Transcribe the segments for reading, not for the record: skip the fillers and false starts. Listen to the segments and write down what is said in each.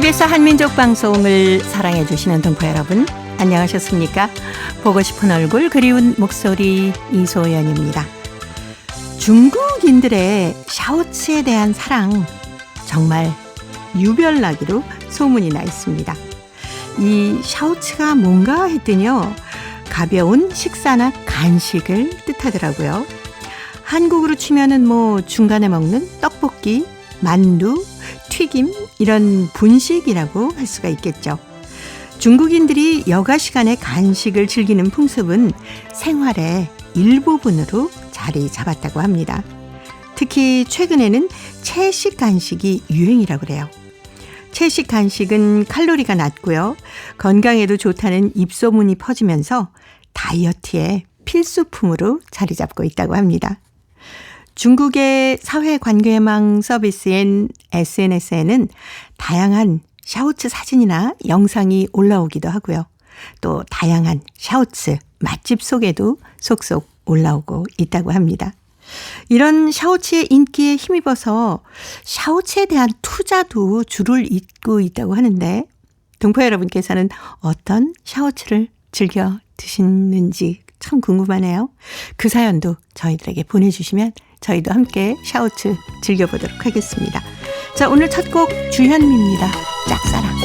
KBS 한민족 방송을 사랑해 주시는 동포 여러분, 안녕하셨습니까? 보고 싶은 얼굴, 그리운 목소리 이소연입니다. 중국인들의 샤오츠에 대한 사랑, 정말 유별나기로 소문이 나 있습니다. 이 샤오츠가 뭔가 했더니요, 가벼운 식사나 간식을 뜻하더라고요. 한국으로 치면은 중간에 먹는 떡볶이, 만두, 튀김, 이런 분식이라고 할 수가 있겠죠. 중국인들이 여가 시간에 간식을 즐기는 풍습은 생활의 일부분으로 자리 잡았다고 합니다. 특히 최근에는 채식 간식이 유행이라고 그래요. 채식 간식은 칼로리가 낮고요, 건강에도 좋다는 입소문이 퍼지면서 다이어트의 필수품으로 자리 잡고 있다고 합니다. 중국의 사회관계망 서비스인 SNS에는 다양한 샤오츠 사진이나 영상이 올라오기도 하고요. 또 다양한 샤오츠 맛집 소개도 속속 올라오고 있다고 합니다. 이런 샤오츠의 인기에 힘입어서 샤오츠에 대한 투자도 줄을 잇고 있다고 하는데, 동포 여러분께서는 어떤 샤오츠를 즐겨 드시는지 참 궁금하네요. 그 사연도 저희들에게 보내주시면 저희도 함께 샤오츠 즐겨보도록 하겠습니다. 자, 오늘 첫 곡 주현미입니다. 짝사랑.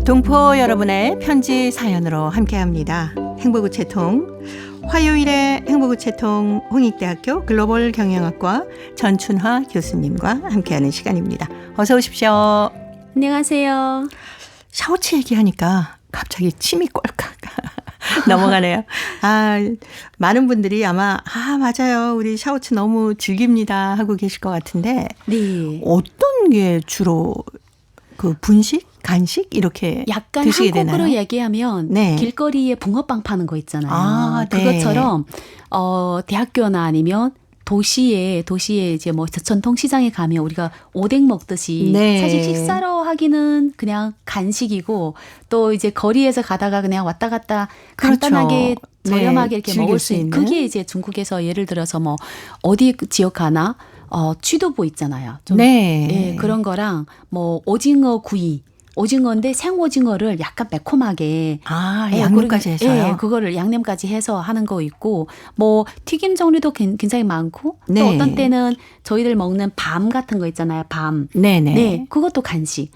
동포 여러분의 편지 사연으로 함께합니다. 행복우체통, 화요일에 행복우체통 홍익대학교 글로벌 경영학과 전춘화 교수님과 함께하는 시간입니다. 어서 오십시오. 안녕하세요. 샤오츠 얘기하니까 갑자기 침이 꼴깍 넘어가네요. 많은 분들이 아마 맞아요, 우리 샤오츠 너무 즐깁니다 하고 계실 것 같은데, 네. 어떤 게 주로 그 분식? 간식? 이렇게 약간 드시게 한국으로 되나요? 얘기하면 네. 길거리에 붕어빵 파는 거 있잖아요. 네. 그것처럼 대학교나 아니면 도시에 이제 전통 시장에 가면 우리가 오뎅 먹듯이, 네. 사실 식사로 하기는 그냥 간식이고, 또 이제 거리에서 가다가 그냥 왔다 갔다 간단하게 저렴하게 이렇게 먹을 수 있는, 그게 이제 중국에서 예를 들어서 어디 지역 가나 취두부 있잖아요. 좀, 네. 예, 그런 거랑 오징어 구이. 오징어인데 생오징어를 약간 매콤하게 양념까지 해서요? 예, 그거를 양념까지 해서 하는 거 있고, 튀김 종류도 굉장히 많고, 네. 또 어떤 때는 저희들 먹는 밤 같은 거 있잖아요. 밤. 네네. 네, 그것도 간식.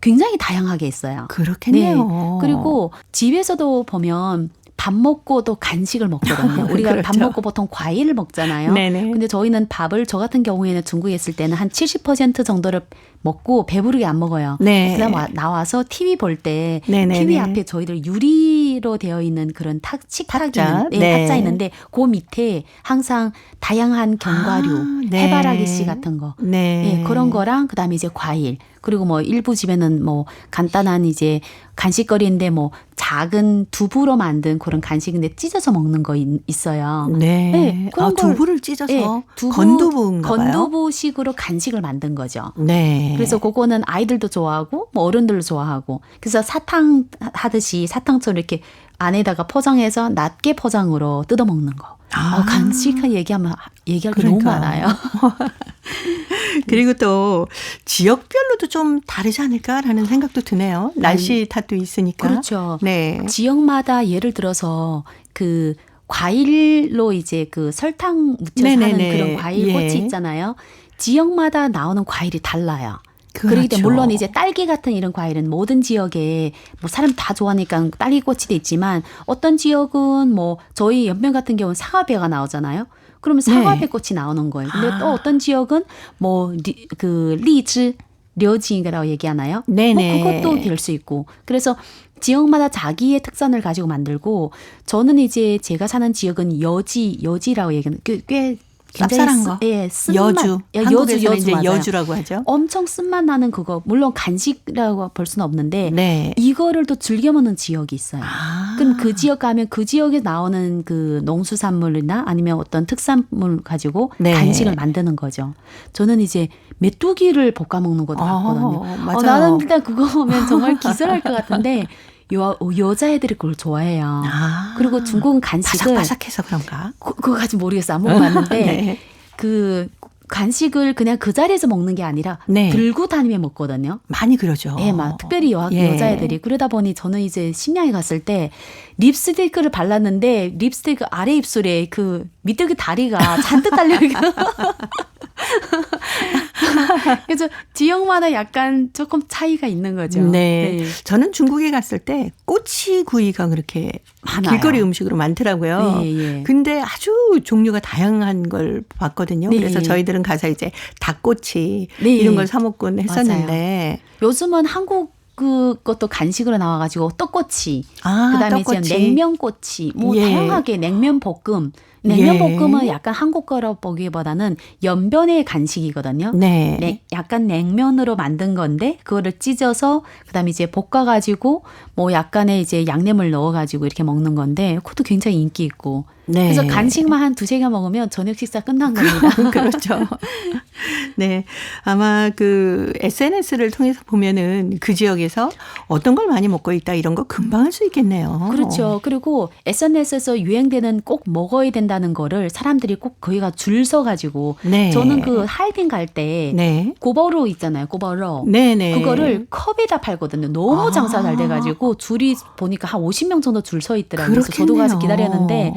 굉장히 다양하게 있어요. 그렇겠네요. 네. 그리고 집에서도 보면 밥 먹고도 간식을 먹거든요. 우리가 그렇죠. 밥 먹고 보통 과일을 먹잖아요. 네네. 근데 저희는 밥을, 저 같은 경우에는 중국에 있을 때는 한 70% 정도를 먹고 배부르게 안 먹어요. 네. 그다음 나와서 TV 볼 때 TV 앞에 저희들 유리로 되어 있는 그런 식탁이 탁자 있는데, 그 밑에 항상 다양한 견과류, 네. 해바라기 씨 같은 거, 네. 예, 그런 거랑 그다음에 이제 과일, 그리고 일부 집에는 간단한 이제 간식거리인데 작은 두부로 만든 그런 간식인데 찢어서 먹는 거 있어요. 네. 네, 그런 두부를 찢어서 네, 건두부인가 봐요. 건두부식으로 간식을 만든 거죠. 네. 그래서 그거는 아이들도 좋아하고 어른들도 좋아하고, 그래서 사탕 하듯이 사탕처럼 이렇게 안에다가 포장해서 낱개 포장으로 뜯어 먹는 거. 간식 얘기할 게 너무 많아요. 그리고 또 지역별로도 좀 다르지 않을까라는 생각도 드네요. 날씨 탓도 있으니까. 그렇죠. 네. 지역마다 예를 들어서 그 과일로 이제 그 설탕 묻혀서 하는 그런 과일 꽃이 있잖아요. 지역마다 나오는 과일이 달라요. 그렇기 때문에 물론 이제 딸기 같은 이런 과일은 모든 지역에 사람 다 좋아하니까 딸기꽃이 있지만, 어떤 지역은 저희 연면 같은 경우는 사과배가 나오잖아요. 그러면 사과배 꽃이 나오는 거예요. 근데 또 어떤 지역은 리즈, 려징이라고 얘기하나요? 네네. 그것도 될 수 있고. 그래서 지역마다 자기의 특산을 가지고 만들고, 저는 이제 제가 사는 지역은 여지라고 얘기하는, 꽤 쌉쌀한 거. 예, 쓴맛. 여주. 한국에서는 이제 여주라고 하죠. 엄청 쓴맛 나는 그거. 물론 간식이라고 볼 수는 없는데, 네. 이거를 또 즐겨 먹는 지역이 있어요. 그럼 그 지역 가면 그 지역에 나오는 그 농수산물이나 아니면 어떤 특산물 가지고 간식을 만드는 거죠. 저는 이제 메뚜기를 볶아 먹는 것도 봤거든요. 맞아요. 나는 일단 그거 보면 정말 기절할 것 같은데, 여자애들이 그걸 좋아해요. 아, 그리고 중국은 간식을 바삭바삭해서 그런가? 그거 아직 모르겠어요. 안 먹어봤는데 네. 그 간식을 그냥 그 자리에서 먹는 게 아니라 네. 들고 다니며 먹거든요. 많이 그러죠. 예, 막 특별히 예. 여자애들이 그러다 보니 저는 이제 심양에 갔을 때 립스틱을 발랐는데 립스틱 아래 입술에 그 밑에 그 다리가 잔뜩 달려 있고 그래서 지역마다 약간 조금 차이가 있는 거죠. 네. 저는 중국에 갔을 때 꼬치구이가 그렇게 많아요. 길거리 음식으로 많더라고요. 예, 예. 근데 아주 종류가 다양한 걸 봤거든요. 네. 그래서 저희들은 가서 이제 닭꼬치 네. 이런 걸 사 먹곤 했었는데. 요즘은 한국 그것도 간식으로 나와가지고 떡꼬치, 아, 그다음에 떡꼬치. 이제 냉면꼬치, 뭐 예. 다양하게 냉면 볶음. 냉면 예. 볶음은 약간 한국 거로 보기보다는 연변의 간식이거든요. 네. 약간 냉면으로 만든 건데 그거를 찢어서 그다음에 이제 볶아가지고 뭐 약간의 이제 양념을 넣어가지고 이렇게 먹는 건데 그것도 굉장히 인기 있고. 네. 그래서 간식만 한 2-3개 먹으면 저녁 식사 끝난 겁니다. 그렇죠. 네. 아마 그 SNS를 통해서 보면은 그 지역에서 어떤 걸 많이 먹고 있다 이런 거 금방 할 수 있겠네요. 그렇죠. 그리고 SNS에서 유행되는 꼭 먹어야 된다는 거를 사람들이 꼭 거기가 줄 서가지고 네. 저는 그 하얼빈 갈 때 네. 고바로 있잖아요. 고바로. 네네. 그거를 컵에다 팔거든요. 너무 아. 장사 잘 돼가지고 줄이 보니까 한 50명 정도 줄 서 있더라고요. 그래서 저도 가서 기다렸는데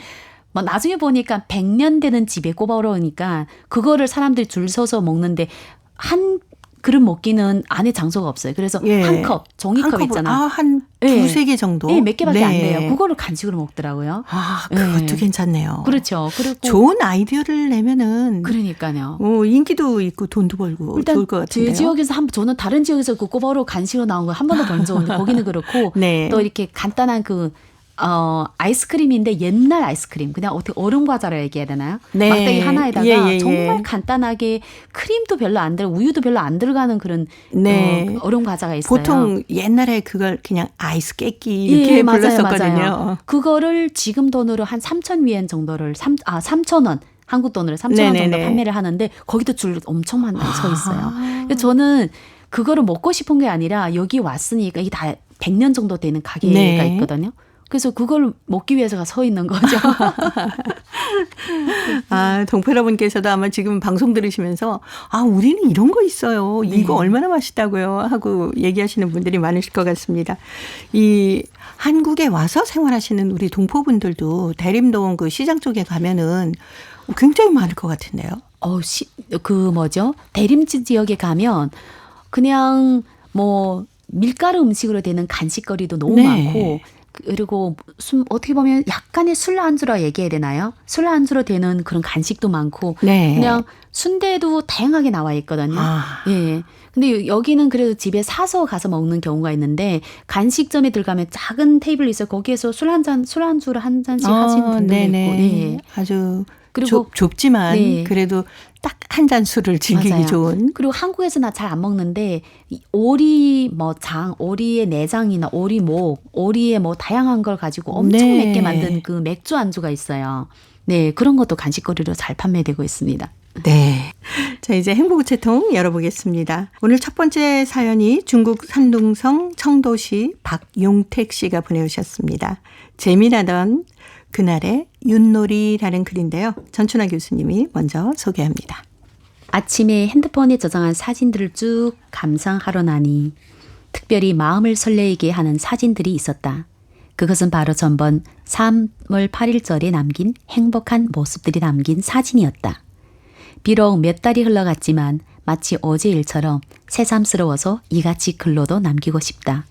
뭐 나중에 보니까 100년 되는 집에 꼬바로우니까 그거를 사람들이 줄 서서 먹는데 한 그릇 먹기는 안에 장소가 없어요. 그래서 예. 한 컵, 종이컵 있잖아. 한 예. 2-3개 정도? 네, 몇 개밖에 안 네. 돼요. 그거를 간식으로 먹더라고요. 아, 그것도 네. 괜찮네요. 그렇죠. 그리고 좋은 아이디어를 내면은 그러니까요. 인기도 있고 돈도 벌고 일단 좋을 것 같은데요. 제 지역에서 저는 다른 지역에서 그 꼬바로 간식으로 나온 거 한 번도 본 적 없는데 거기는 그렇고 네. 또 이렇게 간단한 그 아이스크림인데 옛날 아이스크림 그냥 어떻게 얼음 과자라 얘기해야 되나요? 네. 막대기 하나에다가 예. 정말 간단하게 크림도 별로 안 들어 우유도 별로 안 들어가는 그런 네. 얼음 과자가 있어요. 보통 옛날에 그걸 그냥 아이스 깨끼 이렇게 불렀었거든요. 맞아요. 그거를 지금 돈으로 한 3,000위엔 정도를 3,000원 한국 돈으로 3,000원 정도 네네네. 판매를 하는데 거기도 줄 엄청 많이 서 있어요. 그래서 저는 그거를 먹고 싶은 게 아니라 여기 왔으니까 이게 다 100년 정도 되는 가게가 네. 있거든요. 그래서 그걸 먹기 위해서가 서 있는 거죠. 아, 동페러분께서도 아마 지금 방송 들으시면서 우리는 이런 거 있어요. 이거 얼마나 맛있다고요 하고 얘기하시는 분들이 많으실 것 같습니다. 이 한국에 와서 생활하시는 우리 동포분들도 대림동 그 시장 쪽에 가면은 굉장히 많을 것 같은데요. 대림지 지역에 가면 그냥 뭐 밀가루 음식으로 되는 간식거리도 너무 네. 많고 그리고 어떻게 보면 약간의 술 안주라 얘기해야 되나요? 술 안주로 되는 그런 간식도 많고 네. 그냥 순대도 다양하게 나와 있거든요. 예. 근데 여기는 그래도 집에 사서 가서 먹는 경우가 있는데 간식점에 들어가면 작은 테이블이 있어요. 거기에서 술 안주를 한 잔씩 하시는 분들도 있고. 네. 아주 그리고 좁지만 네. 그래도 딱 한 잔 술을 즐기기 맞아요. 좋은. 그리고 한국에서 나 잘 안 먹는데 오리 오리의 내장이나 오리목, 오리의 뭐 다양한 걸 가지고 엄청 네. 맵게 만든 그 맥주 안주가 있어요. 네, 그런 것도 간식거리로 잘 판매되고 있습니다. 네. 자, 이제 행복우체통 열어보겠습니다. 오늘 첫 번째 사연이 중국 산둥성 청도시 박용택 씨가 보내오셨습니다. 재미나던 그날의 윷놀이라는 글인데요. 전춘아 교수님이 먼저 소개합니다. 아침에 핸드폰에 저장한 사진들을 쭉 감상하러 나니 특별히 마음을 설레게 하는 사진들이 있었다. 그것은 바로 전번 3월 8일절에 남긴 행복한 모습들이 담긴 사진이었다. 비록 몇 달이 흘러갔지만 마치 어제 일처럼 새삼스러워서 이같이 글로도 남기고 싶다.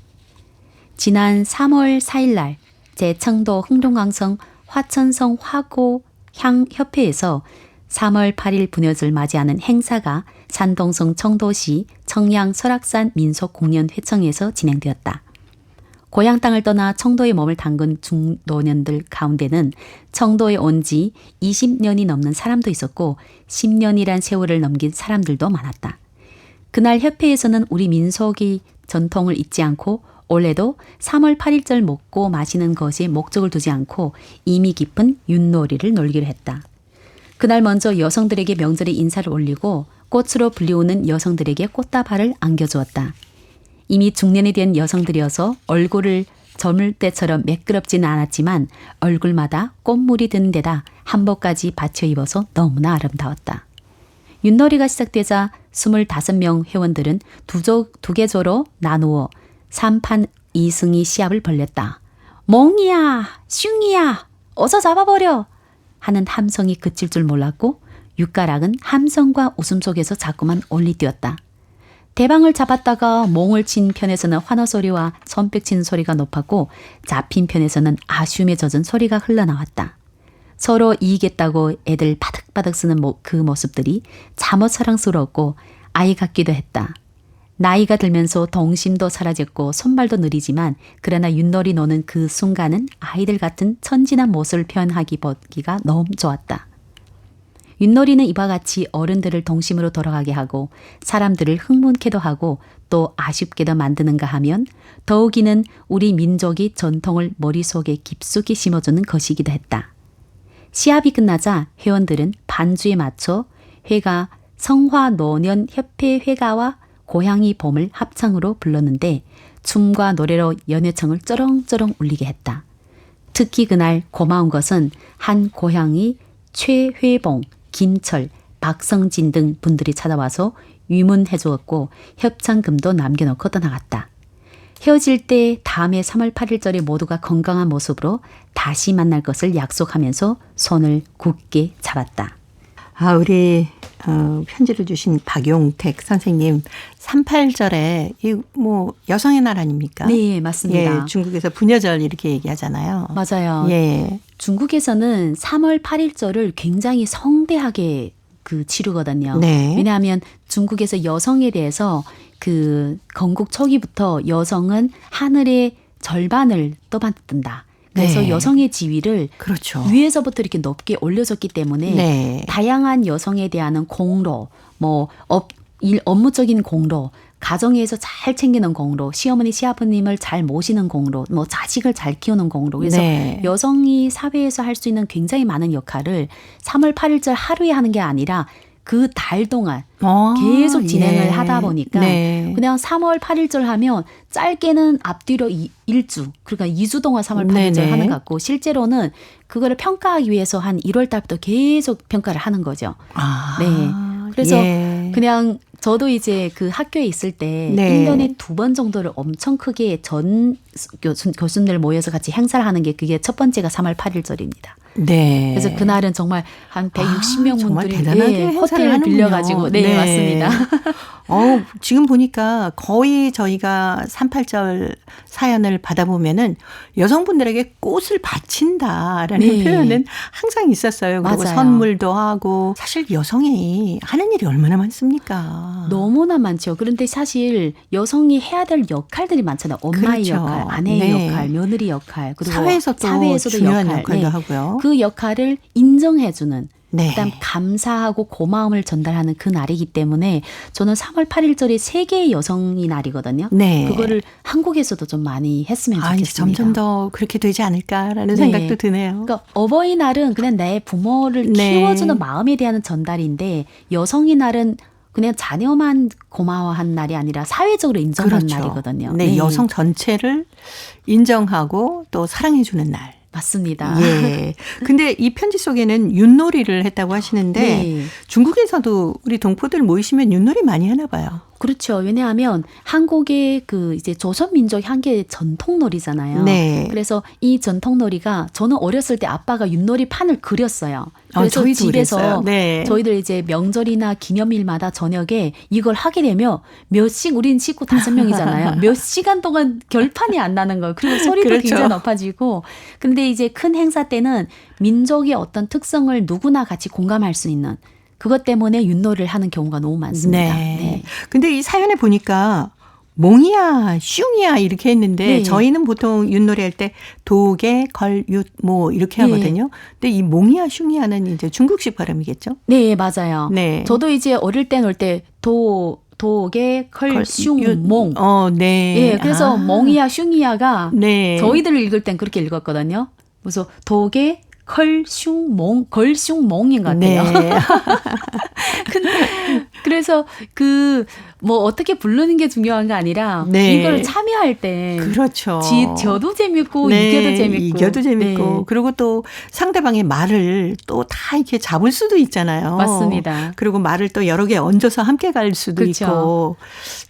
지난 3월 4일 날 제청도 흥룡강성 화천성 화고향협회에서 3월 8일 분여를 맞이하는 행사가 산동성 청도시 청양 설악산 민속공연회청에서 진행되었다. 고향 땅을 떠나 청도에 몸을 담근 중노년들 가운데는 청도에 온 지 20년이 넘는 사람도 있었고 10년이란 세월을 넘긴 사람들도 많았다. 그날 협회에서는 우리 민속의 전통을 잊지 않고 올해도 3월 8일절 먹고 마시는 것에 목적을 두지 않고 의미 깊은 윷놀이를 놀기로 했다. 그날 먼저 여성들에게 명절에 인사를 올리고 꽃으로 불리우는 여성들에게 꽃다발을 안겨주었다. 이미 중년이 된 여성들이어서 얼굴을 젊을 때처럼 매끄럽지는 않았지만 얼굴마다 꽃물이 든 데다 한복까지 받쳐 입어서 너무나 아름다웠다. 윷놀이가 시작되자 25명 회원들은 두 계조로 나누어 3판 2승이 시합을 벌였다. 몽이야, 슝이야, 어서 잡아버려 하는 함성이 그칠 줄 몰랐고 육가락은 함성과 웃음 속에서 자꾸만 올리뛰었다. 대방을 잡았다가 몽을 친 편에서는 환호 소리와 손뼉 치는 소리가 높았고 잡힌 편에서는 아쉬움에 젖은 소리가 흘러나왔다. 서로 이기겠다고 애들 바득바득 쓰는 그 모습들이 참으 사랑스러웠고 아이 같기도 했다. 나이가 들면서 동심도 사라졌고 손발도 느리지만 그러나 윷놀이 노는 그 순간은 아이들 같은 천진한 모습을 표현하기가 너무 좋았다. 윷놀이는 이와 같이 어른들을 동심으로 돌아가게 하고 사람들을 흥분케도 하고 또 아쉽게도 만드는가 하면 더욱이는 우리 민족의 전통을 머릿속에 깊숙이 심어주는 것이기도 했다. 시합이 끝나자 회원들은 반주에 맞춰 회가 성화노년협회 회가와 고향이 봄을 합창으로 불렀는데 춤과 노래로 연회청을 쩌렁쩌렁 울리게 했다. 특히 그날 고마운 것은 한 고향이 최회봉, 김철, 박성진 등 분들이 찾아와서 위문해 주었고 협찬금도 남겨놓고 떠나갔다. 헤어질 때 다음해 3월 8일절에 모두가 건강한 모습으로 다시 만날 것을 약속하면서 손을 굳게 잡았다. 우리 편지를 주신 박용택 선생님 38절에 여성의 날 아닙니까? 네, 맞습니다. 예, 중국에서 부녀절 이렇게 얘기하잖아요. 맞아요. 예. 중국에서는 3월 8일절을 굉장히 성대하게 치르거든요. 네. 왜냐하면 중국에서 여성에 대해서 건국 초기부터 여성은 하늘의 절반을 떠받든다. 그래서 네. 여성의 지위를 그렇죠. 위에서부터 이렇게 높게 올려줬기 때문에 네. 다양한 여성에 대한 공로, 업무적인 공로, 가정에서 잘 챙기는 공로, 시어머니, 시아버님을 잘 모시는 공로, 자식을 잘 키우는 공로. 그래서 네. 여성이 사회에서 할 수 있는 굉장히 많은 역할을 3월 8일절 하루에 하는 게 아니라 그 달 동안 계속 진행을 하다 보니까 네. 그냥 3월 8일절 하면 짧게는 앞뒤로 1주, 그러니까 2주 동안 3월 8일절 네네. 하는 것 같고 실제로는 그거를 평가하기 위해서 한 1월 달부터 계속 평가를 하는 거죠. 네. 그래서 예. 그냥 저도 이제 그 학교에 있을 때 네. 1년에 2번 정도를 엄청 크게 전 교수님들 모여서 같이 행사를 하는 게 그게 첫 번째가 3월 8일절입니다. 네. 그래서 그날은 정말 한 160명 정말 분들이 대단하게 행사를 호텔을 하는군요. 빌려가지고 네, 맞습니다. 지금 보니까 거의 저희가 38절 사연을 받아보면은 여성분들에게 꽃을 바친다라는 네. 표현은 항상 있었어요. 그리고 맞아요. 선물도 하고 사실 여성이 하는 일이 얼마나 많습니까? 너무나 많죠. 그런데 사실 여성이 해야 될 역할들이 많잖아요. 엄마의 그렇죠. 역할, 아내의 네. 역할, 며느리 역할, 그리고 사회에서도 중요한 역할도 하고요. 그 역할을 인정해주는 네. 그다음 감사하고 고마움을 전달하는 그 날이기 때문에 저는 3월 8일절이 세계의 여성의 날이거든요. 네. 그거를 한국에서도 좀 많이 했으면 좋겠습니다. 이제 점점 더 그렇게 되지 않을까라는 생각도 드네요. 그러니까 어버이날은 그냥 내 부모를 네. 키워주는 마음에 대한 전달인데 여성의 날은 그냥 자녀만 고마워한 날이 아니라 사회적으로 인정하는 그렇죠. 날이거든요. 네, 여성 전체를 인정하고 또 사랑해주는 날. 맞습니다. 예. 근데 이 편지 속에는 윷놀이를 했다고 하시는데 네. 중국에서도 우리 동포들 모이시면 윷놀이 많이 하나 봐요. 그렇죠. 왜냐하면 한국의 이제 조선민족의 한 개의 전통놀이잖아요. 네. 그래서 이 전통놀이가 저는 어렸을 때 아빠가 윷놀이 판을 그렸어요. 그래서 저희도 집에서 그랬어요. 네. 저희들 이제 명절이나 기념일마다 저녁에 이걸 하게 되면 우린 식구 5명이잖아요. 몇 시간 동안 결판이 안 나는 거예요. 그리고 소리도 그렇죠. 굉장히 높아지고. 근데 이제 큰 행사 때는 민족의 어떤 특성을 누구나 같이 공감할 수 있는 그것 때문에 윷놀이를 하는 경우가 너무 많습니다. 네. 근데 이 사연에 보니까 몽이야, 슝이야 이렇게 했는데 네. 저희는 보통 윷놀이 할 때 도개, 걸, 윷 이렇게 네. 하거든요. 근데 이 몽이야, 슝이야는 이제 중국식 발음이겠죠? 네, 맞아요. 네. 저도 이제 어릴 때 놀 때 도개, 컬, 슝, 몽. 네. 예, 그래서 몽이야, 슝이야가 네. 저희들 읽을 땐 그렇게 읽었거든요. 그래서 도개, 걸슝몽인 것 같아요. 네. 그래서 뭐 어떻게 부르는 게 중요한 게 아니라 네. 이걸 참여할 때 그렇죠. 저도 재밌고 네, 이겨도 재밌고 이겨도 재밌고 네. 그리고 또 상대방의 말을 또 다 이렇게 잡을 수도 있잖아요. 맞습니다. 그리고 말을 또 여러 개 얹어서 함께 갈 수도 그렇죠. 있고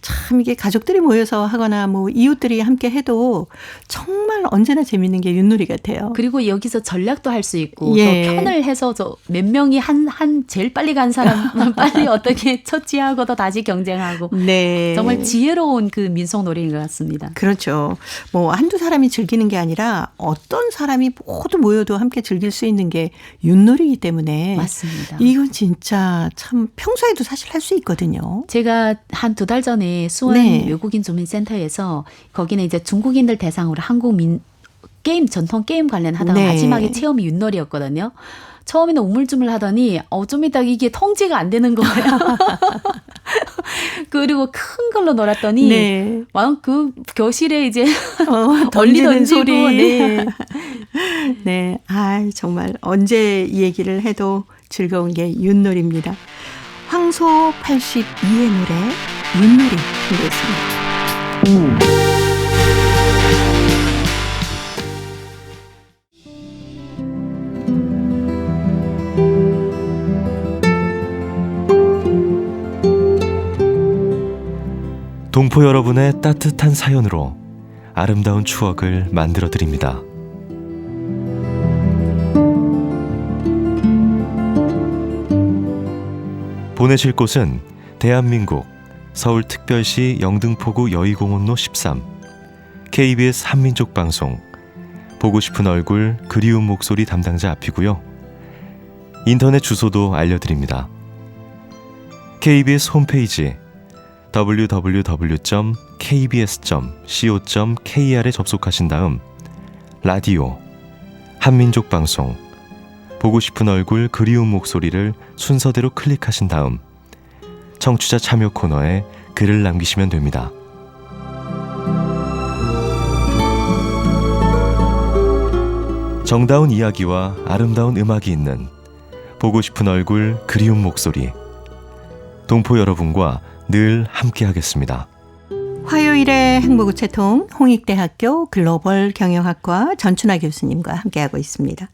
참 이게 가족들이 모여서 하거나 뭐 이웃들이 함께 해도 정말 언제나 재밌는 게 윷놀이 같아요. 그리고 여기서 전략도 할 수 있고 예. 또 편을 해서 몇 명이 한 제일 빨리 간 사람 빨리 어떻게 처치하고도 다시 경쟁하고 네. 정말 지혜로운 그 민속놀이인 것 같습니다. 그렇죠. 뭐 한두 사람이 즐기는 게 아니라 어떤 사람이 모두 모여도 함께 즐길 수 있는 게 윷놀이이기 때문에 맞습니다. 이건 진짜 참 평소에도 사실 할 수 있거든요. 제가 한 2달 전에 수원 네. 외국인 주민센터에서 거기는 이제 중국인들 대상으로 게임 전통 게임 관련하다가 네. 마지막에 체험이 윷놀이였거든요. 처음에는 우물쭈물 하더니 좀 이따 이게 통제가 안 되는 거예요. 그리고 큰 걸로 놀았더니 네. 막 그 교실에 이제 던지는 던지고, 소리. 네. 네. 아, 정말 언제 이 얘기를 해도 즐거운 게 윷놀이입니다. 황소 82의 노래 윷놀이 준비했습니다. 동포 여러분의 따뜻한 사연으로 아름다운 추억을 만들어 드립니다. 보내실 곳은 대한민국 서울특별시 영등포구 여의공원로 13 KBS 한민족방송 보고 싶은 얼굴 그리운 목소리 담당자 앞이고요. 인터넷 주소도 알려드립니다. KBS 홈페이지 www.kbs.co.kr에 접속하신 다음 라디오, 한민족방송, 보고 싶은 얼굴 그리운 목소리를 순서대로 클릭하신 다음 청취자 참여 코너에 글을 남기시면 됩니다. 정다운 이야기와 아름다운 음악이 있는 보고 싶은 얼굴 그리운 목소리 동포 여러분과 늘 함께하겠습니다. 화요일의 행복우체통 홍익대학교 글로벌 경영학과 전춘아 교수님과 함께하고 있습니다.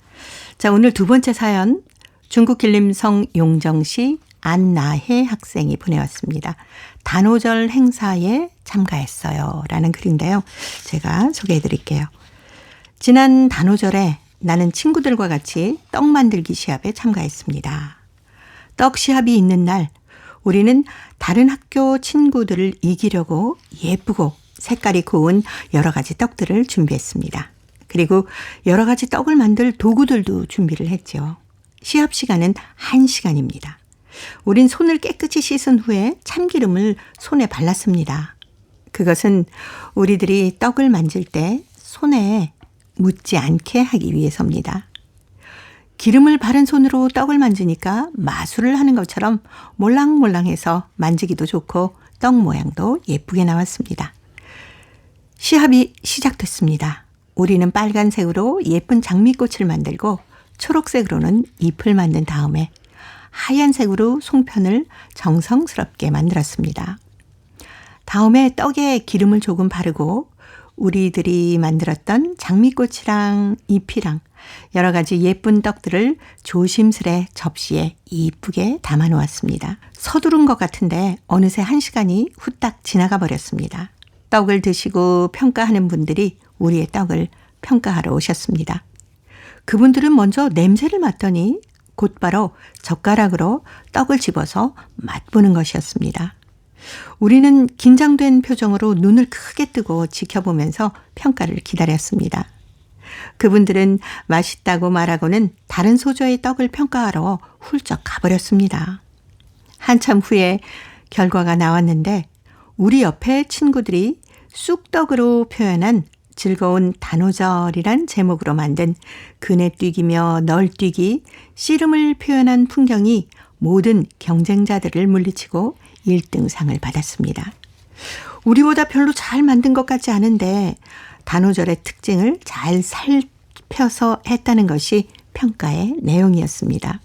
자, 오늘 두 번째 사연 중국 길림성 용정시 안나혜 학생이 보내왔습니다. 단오절 행사에 참가했어요 라는 글인데요. 제가 소개해 드릴게요. 지난 단오절에 나는 친구들과 같이 떡 만들기 시합에 참가했습니다. 떡 시합이 있는 날 우리는 다른 학교 친구들을 이기려고 예쁘고 색깔이 고운 여러 가지 떡들을 준비했습니다. 그리고 여러 가지 떡을 만들 도구들도 준비를 했죠. 시합 시간은 1시간입니다. 우린 손을 깨끗이 씻은 후에 참기름을 손에 발랐습니다. 그것은 우리들이 떡을 만질 때 손에 묻지 않게 하기 위해서입니다. 기름을 바른 손으로 떡을 만지니까 마술을 하는 것처럼 몰랑몰랑해서 만지기도 좋고 떡 모양도 예쁘게 나왔습니다. 시합이 시작됐습니다. 우리는 빨간색으로 예쁜 장미꽃을 만들고 초록색으로는 잎을 만든 다음에 하얀색으로 송편을 정성스럽게 만들었습니다. 다음에 떡에 기름을 조금 바르고 우리들이 만들었던 장미꽃이랑 잎이랑 여러 가지 예쁜 떡들을 조심스레 접시에 이쁘게 담아 놓았습니다. 서두른 것 같은데 어느새 1시간이 후딱 지나가 버렸습니다. 떡을 드시고 평가하는 분들이 우리의 떡을 평가하러 오셨습니다. 그분들은 먼저 냄새를 맡더니 곧바로 젓가락으로 떡을 집어서 맛보는 것이었습니다. 우리는 긴장된 표정으로 눈을 크게 뜨고 지켜보면서 평가를 기다렸습니다. 그분들은 맛있다고 말하고는 다른 소저의 떡을 평가하러 훌쩍 가버렸습니다. 한참 후에 결과가 나왔는데 우리 옆에 친구들이 쑥떡으로 표현한 즐거운 단오절이란 제목으로 만든 그네뛰기며 널뛰기, 씨름을 표현한 풍경이 모든 경쟁자들을 물리치고 1등상을 받았습니다. 우리보다 별로 잘 만든 것 같지 않은데 단오절의 특징을 잘 살펴서 했다는 것이 평가의 내용이었습니다.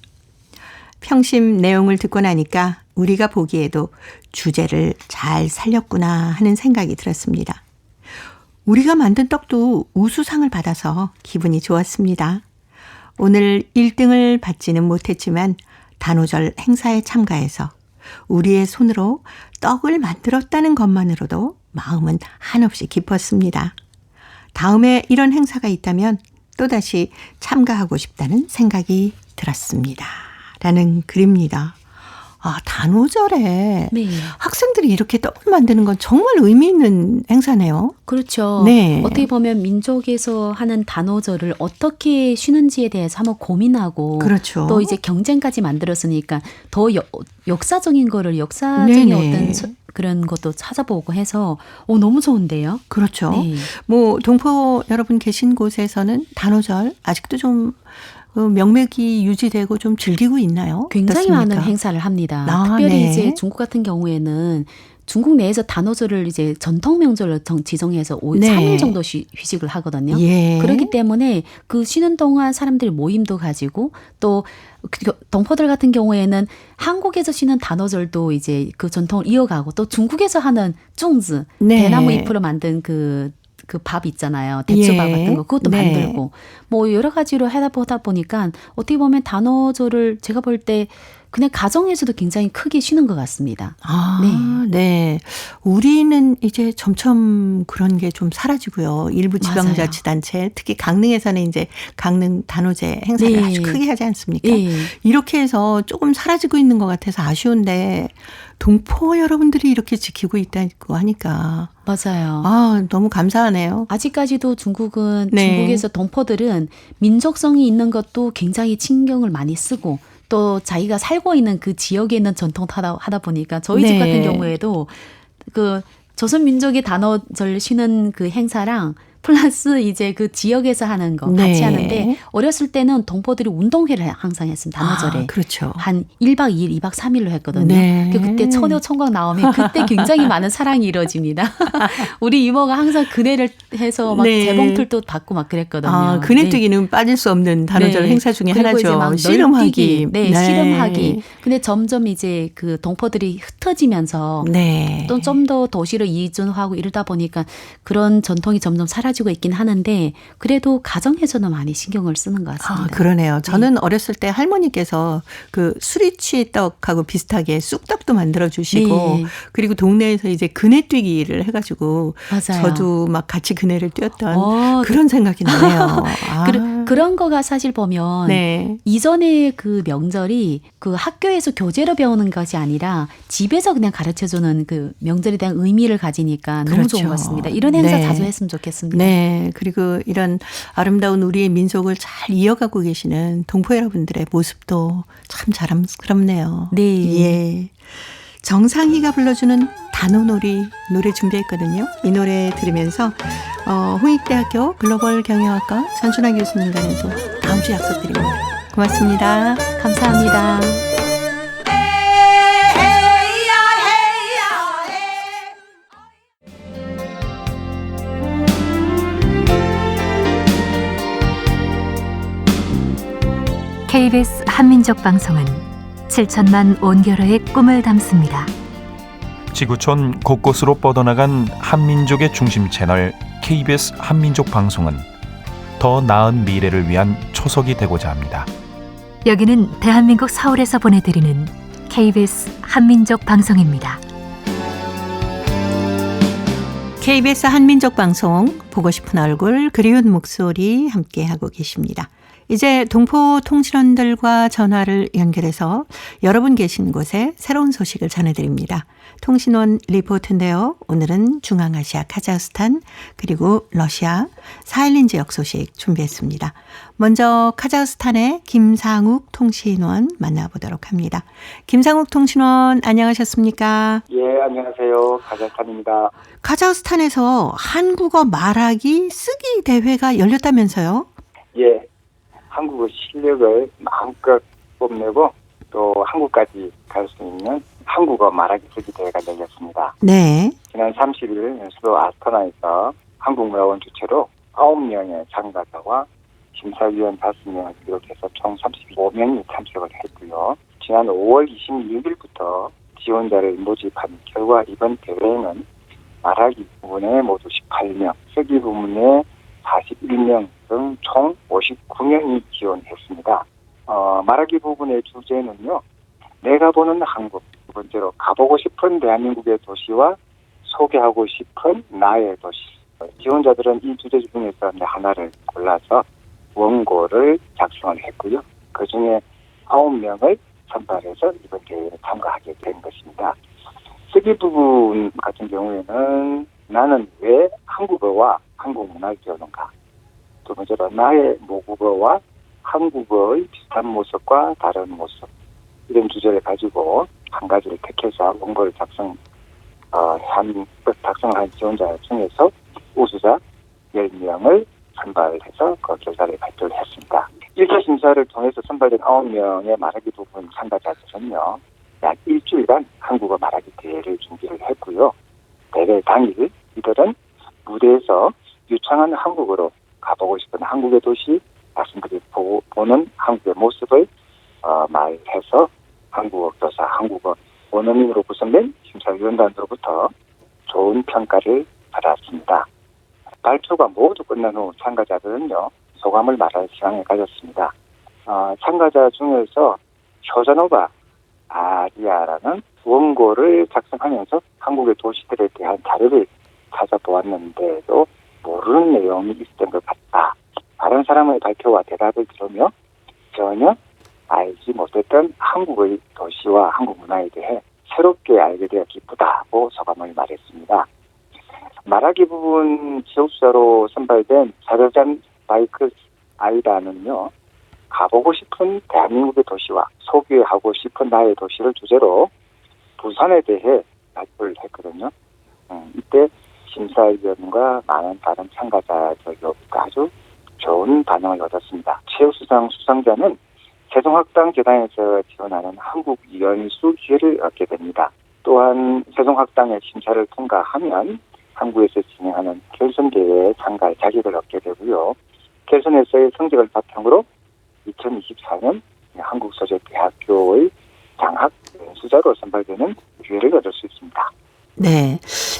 평심 내용을 듣고 나니까 우리가 보기에도 주제를 잘 살렸구나 하는 생각이 들었습니다. 우리가 만든 떡도 우수상을 받아서 기분이 좋았습니다. 오늘 1등을 받지는 못했지만 단오절 행사에 참가해서 우리의 손으로 떡을 만들었다는 것만으로도 마음은 한없이 기뻤습니다. 다음에 이런 행사가 있다면 또다시 참가하고 싶다는 생각이 들었습니다. 라는 글입니다. 아, 단오절에 네. 학생들이 이렇게 떡을 만드는 건 정말 의미 있는 행사네요. 그렇죠. 네. 어떻게 보면 민족에서 하는 단오절을 어떻게 쉬는지에 대해서 한번 고민하고 그렇죠. 또 이제 경쟁까지 만들었으니까 더 역사적인 거를 역사적인 네네. 어떤 그런 것도 찾아보고 해서 너무 좋은데요. 그렇죠. 네. 뭐 동포 여러분 계신 곳에서는 단오절 아직도 좀 명맥이 유지되고 좀 즐기고 있나요? 굉장히 어떻습니까? 많은 행사를 합니다. 아, 특별히 네. 이제 중국 같은 경우에는 중국 내에서 단오절을 이제 전통 명절로 지정해서 네. 3일 정도 휴식을 하거든요. 예. 그렇기 때문에 그 쉬는 동안 사람들이 모임도 가지고 또 동포들 같은 경우에는 한국에서 쉬는 단오절도 이제 그 전통을 이어가고 또 중국에서 하는 粽子, 네. 대나무 잎으로 만든 그 밥 있잖아요. 대추밥 예. 같은 거 그것도 네. 만들고 뭐 여러 가지로 하다 보니까 어떻게 보면 단오절을 제가 볼 때 그냥 가정에서도 굉장히 크게 쉬는 것 같습니다. 아, 네. 우리는 이제 점점 그런 게 좀 사라지고요. 일부 지방자치단체, 특히 강릉에서는 이제 강릉 단오제 행사를 네. 아주 크게 하지 않습니까? 예. 이렇게 해서 조금 사라지고 있는 것 같아서 아쉬운데 동포 여러분들이 이렇게 지키고 있다고 하니까 맞아요. 아, 너무 감사하네요. 아직까지도 중국은 네. 중국에서 동포들은 민족성이 있는 것도 굉장히 신경을 많이 쓰고 또 자기가 살고 있는 그 지역에 있는 전통 하다 보니까 저희 집 네. 같은 경우에도 그 조선민족의 단오절 쉬는 그 행사랑 플러스 이제 그 지역에서 하는 거 네. 같이 하는데 어렸을 때는 동포들이 운동회를 항상 했습니다. 단오절에. 아, 그렇죠. 한 1박 2일, 2박 3일로 했거든요. 네. 그때 처녀 총각 나오면 그때 굉장히 많은 사랑이 이루어집니다. 우리 이모가 항상 그네를 해서 막 네. 재봉틀도 받고 막 그랬거든요. 아, 그네뜨기는 빠질 수 없는 단오절 네. 행사 중에 그리고 이제 하나죠. 막 씨름하기. 널뛰기. 네, 씨름하기. 근데 점점 이제 그 동포들이 흩어지면서 네. 또 좀 더 도시로 이주하고 이러다 보니까 그런 전통이 점점 사라지고 있긴 하는데 그래도 가정에서는 많이 신경을 쓰는 것 같습니다. 아, 그러네요. 저는 어렸을 때 할머니께서 그 수리치 떡하고 비슷하게 쑥떡도 만들어 주시고 네. 그리고 동네에서 이제 그네뛰기를 해가지고 맞아요. 저도 막 같이 그네를 뛰었던 그런 생각이 나네요. 아. 그런 거가 사실 보면 네. 이전에 그 명절이 그 학교에서 교재로 배우는 것이 아니라 집에서 그냥 가르쳐주는 그 명절에 대한 의미를 가지니까 너무 그렇죠. 좋은 것 같습니다. 이런 행사 네. 자주 했으면 좋겠습니다. 네. 그리고 이런 아름다운 우리의 민족을 잘 이어가고 계시는 동포 여러분들의 모습도 참 자랑스럽네요. 네. 예. 정상희가 불러주는 단오놀이 노래 준비했거든요. 이 노래 들으면서 홍익대학교 글로벌 경영학과 전순아 교수님과는 다음 주 약속드립니다. 고맙습니다. 감사합니다. KBS 한민족 방송은 7천만 온결어의 꿈을 담습니다. 지구촌 곳곳으로 뻗어나간 한민족의 중심 채널 KBS 한민족 방송은 더 나은 미래를 위한 초석이 되고자 합니다. 여기는 대한민국 서울에서 보내드리는 KBS 한민족 방송입니다. KBS 한민족 방송 보고 싶은 얼굴 그리운 목소리 함께하고 계십니다. 이제 동포 통신원들과 전화를 연결해서 여러분 계신 곳에 새로운 소식을 전해드립니다. 통신원 리포트인데요. 오늘은 중앙아시아 카자흐스탄 그리고 러시아 4.11 지역 소식 준비했습니다. 먼저 카자흐스탄의 김상욱 통신원 만나보도록 합니다. 김상욱 통신원 안녕하셨습니까? 예, 안녕하세요. 카자흐스탄입니다. 카자흐스탄에서 한국어 말하기 쓰기 대회가 열렸다면서요? 예, 한국어 실력을 마음껏 뽐내고 또 한국까지 갈 수 있는 한국어 말하기 쓰기 대회가 열렸습니다. 네. 지난 30일 수도 아스타나에서 한국문화원 주최로 9명의 참가자와 심사위원 5명을 비롯해서 총 35명이 참석을 했고요. 지난 5월 26일부터 지원자를 모집한 결과 이번 대회에는 말하기 부문에 모두 18명, 쓰기 부문에 41명 등 총 59명이 지원했습니다. 말하기 부분의 주제는요. 내가 보는 한국, 두 번째로 가보고 싶은 대한민국의 도시와 소개하고 싶은 나의 도시. 지원자들은 이 주제 중에서 하나를 골라서 원고를 작성을 했고요. 그중에 9명을 선발해서 이번 대회에 참가하게 된 것입니다. 쓰기 부분 같은 경우에는 나는 왜 한국어와 한국 문화를 배우는가. 두 번째로 나의 모국어와 한국어의 비슷한 모습과 다른 모습. 이런 주제를 가지고 한 가지를 택해서 원고를 작성한 지원자 중에서 우수자 10명을 선발해서 그 결과를 발표를 했습니다. 1차 심사를 통해서 선발된 9명의 말하기 부분 참가자들은요. 약 일주일간 한국어 말하기 대회를 준비를 했고요. 대회 당일 이들은 무대에서 유창한 한국어로 가보고 싶은 한국의 도시, 자신들이 보는 한국의 모습을 말해서 한국어 교사, 한국어 원어민으로 구성된 심사위원단으로부터 좋은 평가를 받았습니다. 발표가 모두 끝난 후 참가자들은요. 소감을 말할 시간을 가졌습니다. 참가자 중에서 효자노바 아리아라는 원고를 작성하면서 한국의 도시들에 대한 자료를 찾아보았는데도 모르는 내용이 있었던 것 같다. 다른 사람의 발표와 대답을 들으며 전혀 알지 못했던 한국의 도시와 한국 문화에 대해 새롭게 알게 되어 기쁘다고 소감을 말했습니다. 말하기 부분 지역수자로 선발된 자르잔 바이크 아이다는요. 가보고 싶은 대한민국의 도시와 소개하고 싶은 나의 도시를 주제로 부산에 대해 발표를 했거든요. 이때 심사위원과 많은 다른 참가자들로부터 아주 좋은 반응을 얻었습니다. 최우수상 수상자는 세종학당재단에서 지원하는 한국 연수 기회를 얻게 됩니다. 또한 세종학당의 심사를 통과하면 한국에서 진행하는 결선대회에 참가할 자격을 얻게 되고요. 결선에서의 성적을 바탕으로 2024년 한국소재대학교의 장학 연수자로 선발되는 기회를 얻을 수 있습니다. 네.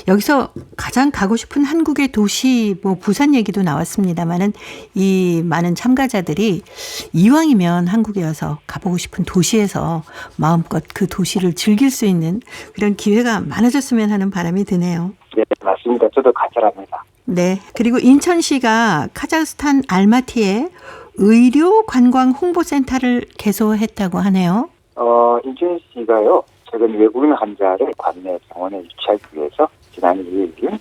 여기서 가장 가고 싶은 한국의 도시, 부산 얘기도 나왔습니다만은 이 많은 참가자들이 이왕이면 한국에 와서 가보고 싶은 도시에서 마음껏 그 도시를 즐길 수 있는 그런 기회가 많아졌으면 하는 바람이 드네요. 네, 맞습니다. 저도 간절합니다. 네. 그리고 인천시가 카자흐스탄 알마티에 의료 관광 홍보센터를 개소했다고 하네요. 인천시가요. 최근 외국인 환자를 관내 병원에 유치하기 위해서 지난 2일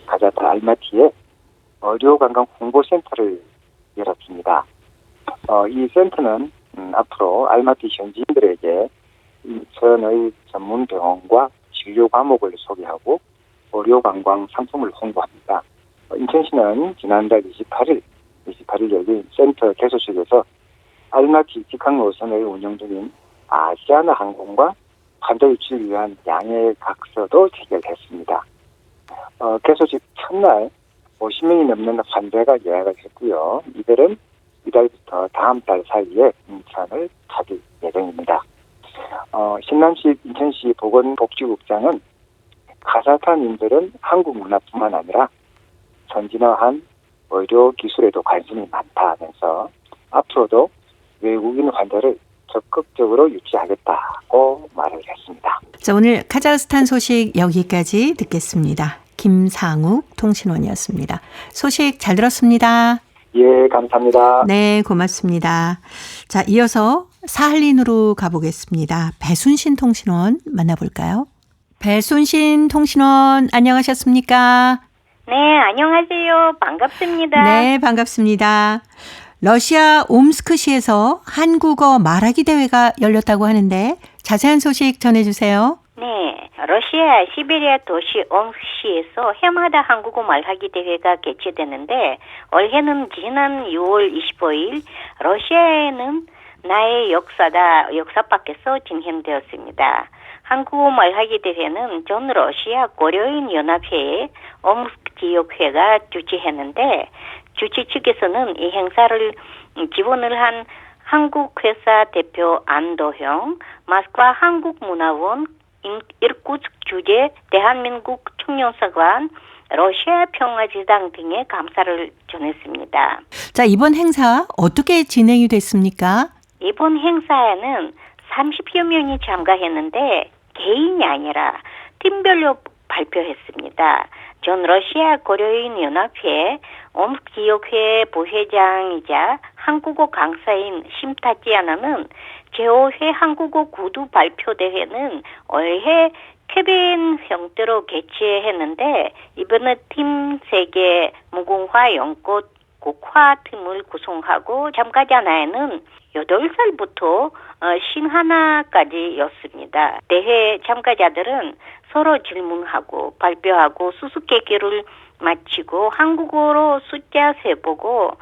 카자흐스탄 알마티에 의료관광 홍보센터를 열었습니다. 이 센터는 앞으로 알마티 현지인들에게 인천의 전문 병원과 진료 과목을 소개하고 의료관광 상품을 홍보합니다. 인천시는 지난달 28일 열린 센터 개소식에서 알마티 직항 노선을 운영 중인 아시아나 항공과 환자 유치를 위한 양해 각서도 체결했습니다. 개소식 첫날 50명이 넘는 환자가 예약을 했고요. 이들은 이달부터 다음 달 사이에 인천을 찾을 예정입니다. 신남식 인천시 보건복지국장은 카자흐스탄인들은 한국 문화뿐만 아니라 선진화한 의료 기술에도 관심이 많다면서 앞으로도 외국인 환자를 적극적으로 유치하겠다고 말을 했습니다. 자, 오늘 카자흐스탄 소식 여기까지 듣겠습니다. 김상욱 통신원이었습니다. 소식 잘 들었습니다. 예, 감사합니다. 네, 고맙습니다. 자, 이어서 사할린으로 가보겠습니다. 배순신 통신원 만나볼까요? 배순신 통신원 안녕하셨습니까? 네, 안녕하세요. 반갑습니다. 네, 반갑습니다. 러시아 옴스크시에서 한국어 말하기 대회가 열렸다고 하는데 자세한 소식 전해주세요. 네, 러시아 시베리아 도시 옴스크시에서 해마다 한국어 말하기 대회가 개최되는데 올해는 지난 6월 25일 러시아에는 나의 역사밖에서 진행되었습니다. 한국어 말하기 대회는 전 러시아 고려인 연합회의 옴스크 지역회가 주최했는데 주최 측에서는 이 행사를 지원을 한 한국회사 대표 안도형, 모스크바 한국문화원, 이르쿠츠크 주재 대한민국 청년사관, 러시아 평화지당 등의 감사를 전했습니다. 자, 이번 행사 어떻게 진행이 됐습니까? 이번 행사에는 30여 명이 참가했는데 개인이 아니라 팀별로 발표했습니다. 전 러시아 고려인 연합회 옴스크 지역회 부회장이자 한국어 강사인 심타지아나는 제5회 한국어 구두 발표 대회는 올해 캐빈 형태로 개최했는데 이번에 팀 3개 무궁화 연꽃 국화 팀을 구성하고 참가자 나이는 8살부터 51까지였습니다. 대회 참가자들은 서로 질문하고 발표하고 수수께끼를 마치고 한국어로 숫자 세보고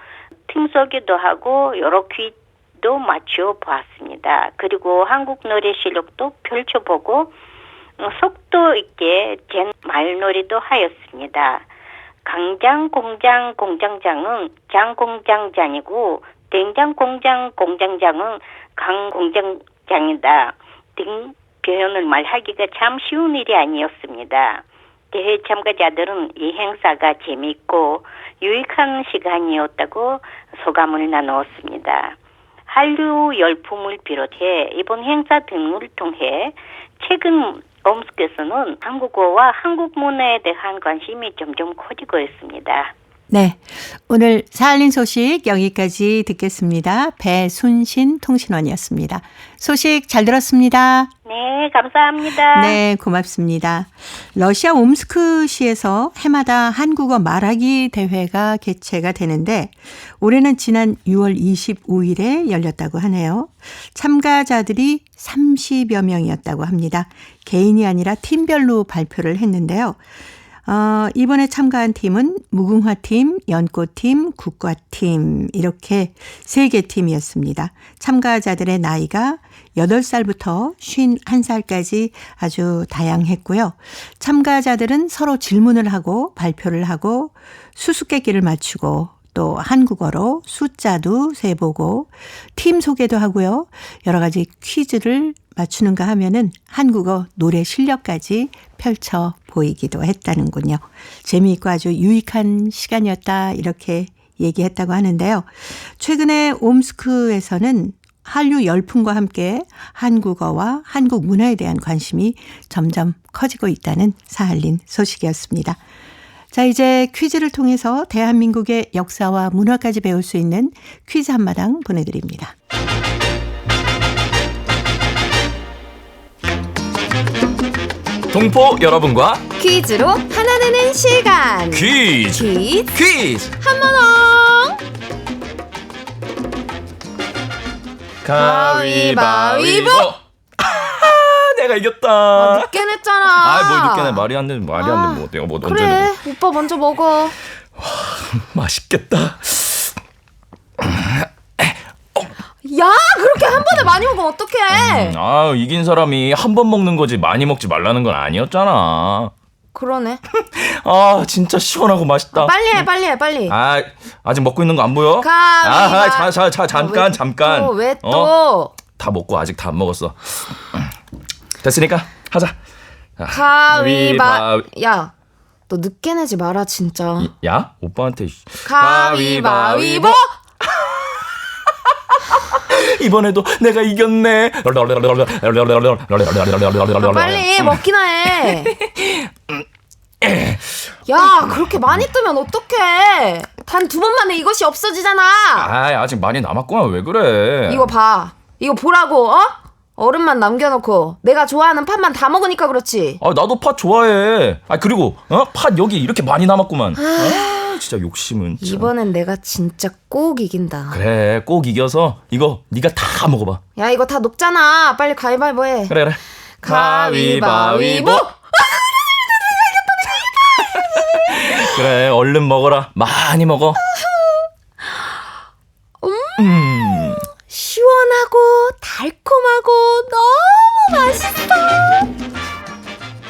팀 소개도 하고 여러 퀴즈도 맞춰 보았습니다. 그리고 한국 노래 실력도 펼쳐보고 속도 있게 젠 말놀이도 하였습니다. 강장 공장 공장장은 장 공장장이고 된장 공장 공장장은 강 공장장이다 등 표현을 말하기가 참 쉬운 일이 아니었습니다. 대회 참가자들은 이 행사가 재미있고 유익한 시간이었다고 소감을 나누었습니다. 한류 열풍을 비롯해 이번 행사 등을 통해 최근 옴스크에서는 한국어와 한국 문화에 대한 관심이 점점 커지고 있습니다. 네, 오늘 사할린 소식 여기까지 듣겠습니다. 배순신 통신원이었습니다. 소식 잘 들었습니다. 네, 감사합니다. 네, 고맙습니다. 러시아 옴스크시에서 해마다 한국어 말하기 대회가 개최가 되는데 올해는 지난 6월 25일에 열렸다고 하네요. 참가자들이 30여 명이었다고 합니다. 개인이 아니라 팀별로 발표를 했는데요. 이번에 참가한 팀은 무궁화팀, 연꽃팀, 국과팀 이렇게 3개 팀이었습니다. 참가자들의 나이가 8살부터 51살까지 아주 다양했고요. 참가자들은 서로 질문을 하고 발표를 하고 수수께끼를 맞추고 또 한국어로 숫자도 세보고 팀 소개도 하고요. 여러 가지 퀴즈를 맞추는가 하면은 한국어 노래 실력까지 펼쳐 보이기도 했다는군요. 재미있고 아주 유익한 시간이었다 이렇게 얘기했다고 하는데요. 최근에 옴스크에서는 한류 열풍과 함께 한국어와 한국 문화에 대한 관심이 점점 커지고 있다는 사할린 소식이었습니다. 자, 이제 퀴즈를 통해서 대한민국의 역사와 문화까지 배울 수 있는 퀴즈 한마당 보내드립니다. 동포 여러분과 퀴즈로 하나 되는 시간. 퀴즈 한마당. 가위바위보. 내가 이겼다. 늦게 냈잖아. 뭘 늦게 내. 말이 안 되는 뭐 내가 뭐 그래, 언제 오빠 먼저 먹어. 맛있겠다. 야, 그렇게 한 번에 많이 먹으면 어떡해. 이긴 사람이 한 번 먹는 거지 많이 먹지 말라는 건 아니었잖아. 그러네. 진짜 시원하고 맛있다. 빨리 해. 아직 먹고 있는 거 안 보여? 잠깐. 왜 또? 다 먹고 아직 다 안 먹었어. 됐으니까 하자. 야, 너 늦게 내지 마라 진짜. 야, 오빠한테. 가위바위보. 이번에도 내가 이겼네. 빨리 먹기나 해. 야, 그렇게 많이 뜨면 어떡해. 단 2번 만에 이것이 없어지잖아. 아직 많이 남았구만. 왜 그래? 이거 봐. 이거 보라고. 얼음만 남겨놓고 내가 좋아하는 팥만 다 먹으니까 그렇지. 나도 팥 좋아해. 그리고 팥 여기 이렇게 많이 남았구만. 진짜 욕심은. 이번엔 내가 진짜 꼭 이긴다. 그래, 꼭 이겨서 이거 네가 다 먹어봐. 야, 이거 다 녹잖아. 빨리 가위바위보 해. 그래. 가위바위보. 그래, 얼른 먹어라. 많이 먹어. 시원하고 달콤하고 너무 맛있어.